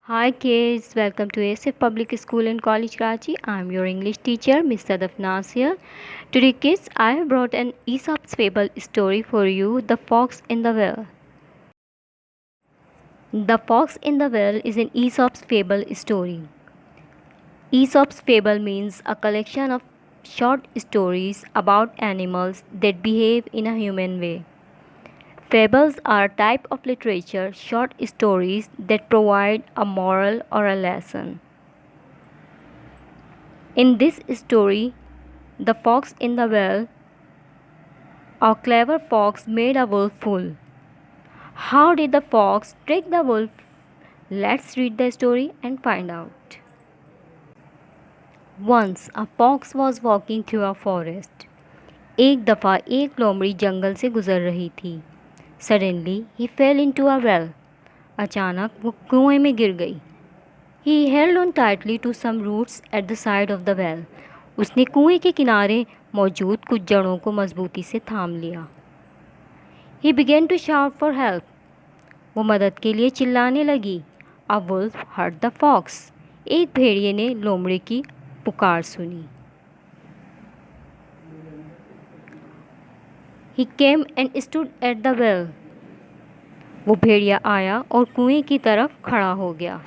Hi kids, welcome to ASF Public School and College Karachi. I'm your English teacher, Miss Sadaf Nas here. Today kids, I have brought an Aesop's fable story for you, The Fox in the Well. The Fox in the Well is an Aesop's fable story. Aesop's fable means a collection of short stories about animals that behave in a human way. Fables are a type of literature, short stories that provide a moral or a lesson. In this story, The Fox in the Well, a clever fox made a wolf fool. How did the fox trick the wolf? Let's read the story and find out. Once a fox was walking through a forest. एक दफ़ा एक लोमड़ी जंगल से गुजर रही थी. Suddenly he fell into a well. अचानक वो कुएं में गिर गई. He held on tightly to some roots at the side of the well. उसने कुएं के किनारे मौजूद कुछ जड़ों को मजबूती से थाम लिया. He began to shout for help. वो मदद के लिए चिल्लाने लगी. A wolf heard the fox. एक भेड़िए ने लोमड़ी की पुकार सुनी. He came and stood at the well. वो भेड़िया आया और कुएं की तरफ खड़ा हो गया.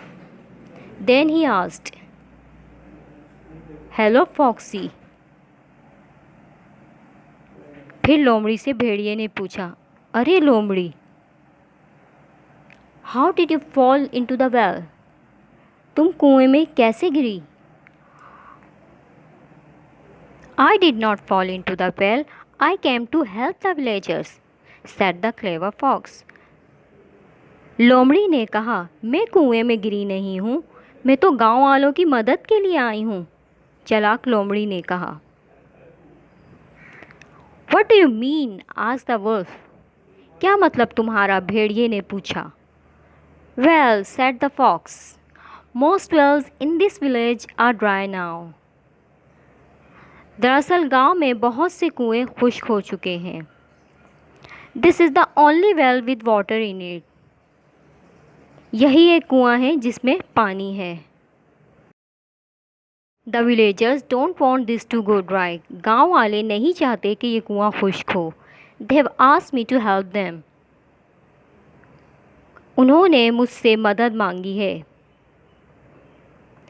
Then he asked, Hello Foxy. फिर लोमड़ी से भेड़िए ने पूछा, अरे लोमड़ी, How did you fall into the well? तुम कुएं में कैसे गिरी? I did not fall into the well. I came to help the villagers, said the clever fox. लोमड़ी ने कहा, मैं कुएं में गिरी नहीं हूँ, मैं तो गांव वालों की मदद के लिए आई हूँ. चालाक लोमड़ी ने कहा. What do you mean? asked the wolf. क्या मतलब तुम्हारा? भेड़िए ने पूछा. Well, said the fox, most wells in this village are dry now. दरअसल गांव में बहुत से कुएं खुश्क हो चुके हैं. This is the only well with water in it. यही एक कुआं है जिसमें पानी है. The villagers don't want this to go dry. गांव वाले नहीं चाहते कि ये कुआं खुश्क हो. They have asked me to help them. उन्होंने मुझसे मदद मांगी है.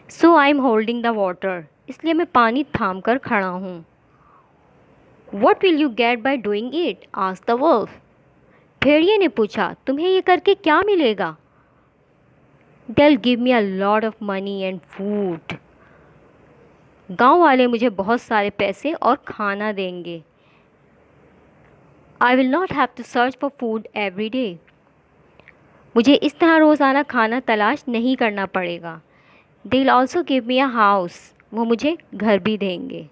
So I am holding the water. इसलिए मैं पानी थाम कर खड़ा हूँ. What will you get by doing it? asked the wolf. भेड़िए ने पूछा, तुम्हें ये करके क्या मिलेगा? They'll give me a lot of money and food. गांव वाले मुझे बहुत सारे पैसे और खाना देंगे. I will not have to search for food every day. मुझे इस तरह रोज़ाना खाना तलाश नहीं करना पड़ेगा. They'll also give me a house. वो मुझे घर भी देंगे.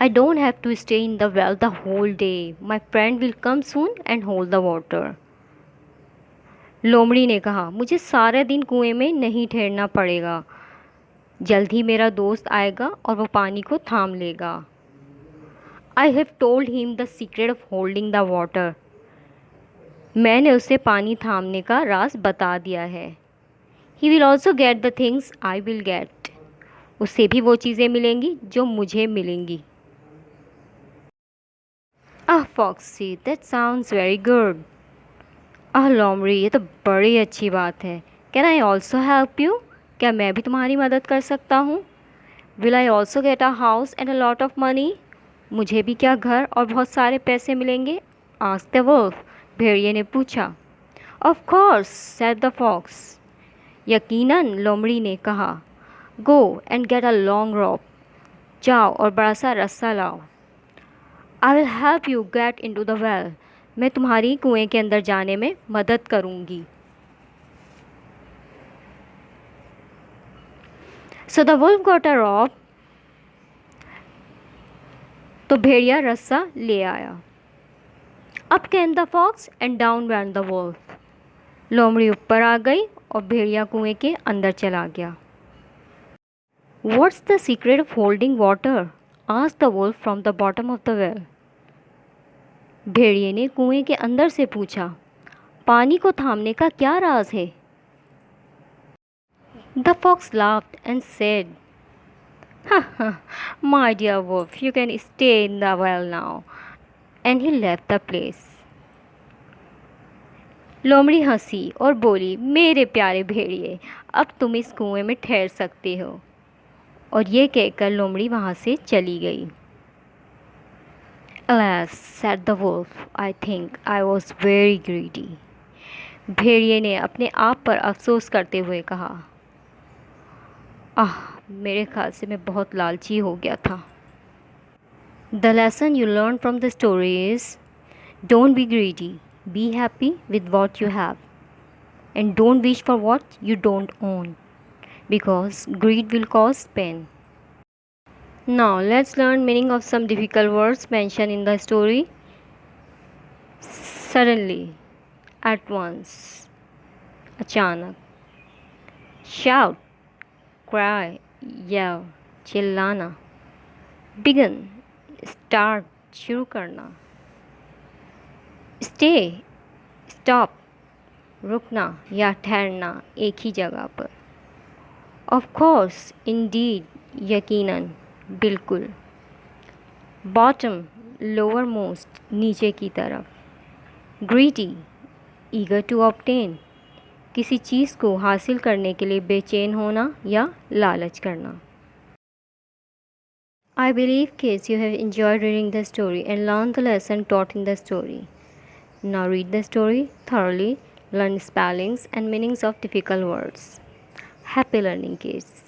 I don't have to stay in the well the whole day. My friend will come soon and hold the water. लोमड़ी ने कहा, मुझे सारे दिन कुएं में नहीं ठहरना पड़ेगा. जल्द ही मेरा दोस्त आएगा और वो पानी को थाम लेगा. I have told him the secret of holding the water. मैंने उसे पानी थामने का राज बता दिया है. He will also get the things I will get. उसे भी वो चीज़ें मिलेंगी जो मुझे मिलेंगी. Foxy, that sounds very good. लोमड़ी, ये तो बड़ी अच्छी बात है. Can I also help you? क्या मैं भी तुम्हारी मदद कर सकता हूँ? Will I also get a house and a lot of money? मुझे भी क्या घर और बहुत सारे पैसे मिलेंगे? asked the wolf. भेड़िए ने पूछा. Of course, said the fox. यकीनन, लोमड़ी ने कहा. Go and get a long rope. जाओ और बड़ा सा रस्सा लाओ. I will help you get into the well. मैं तुम्हारी कुएं के अंदर जाने में मदद करूंगी. So the wolf got a rope. तो भेड़िया रस्सा ले आया. Up came the fox and down went the wolf. लोमड़ी ऊपर आ गई और भेड़िया कुएं के अंदर चला गया. What's the secret of holding water? asked the wolf from the bottom of the well. भेड़िए ने कुएं के अंदर से पूछा. पानी को थामने का क्या राज है? The fox laughed and said, My dear wolf, you can stay in the well now. And he left the place. लोमड़ी हंसी और बोली, मेरे प्यारे भेड़िए, अब तुम इस कुएं में ठहर सकते हो। और ये कहकर लोमड़ी वहाँ से चली गई। Alas, said the wolf, I think I was very greedy. भेड़िए ने अपने आप पर अफसोस करते हुए कहा, मेरे ख्याल से मैं बहुत लालची हो गया था। The lesson you learn from the story is, don't be greedy, be happy with what you have, and don't wish for what you don't own, because greed will cause pain. Now let's learn meaning of some difficult words mentioned in the story. Suddenly, at once, अचानक, shout, cry, yell, चिल्लाना, begin, start, शुरू करना, stay, stop, रुकना या ठहरना एक ही जगह पर, of course, indeed, यकीनन, बिल्कुल, bottom, lowermost, नीचे की तरफ, greedy, eager to obtain, किसी चीज़ को हासिल करने के लिए बेचैन होना या लालच करना। I believe, kids, you have enjoyed reading the story and learned the lesson taught in the story. Now read the story thoroughly, learn spellings and meanings of difficult words. Happy learning, kids.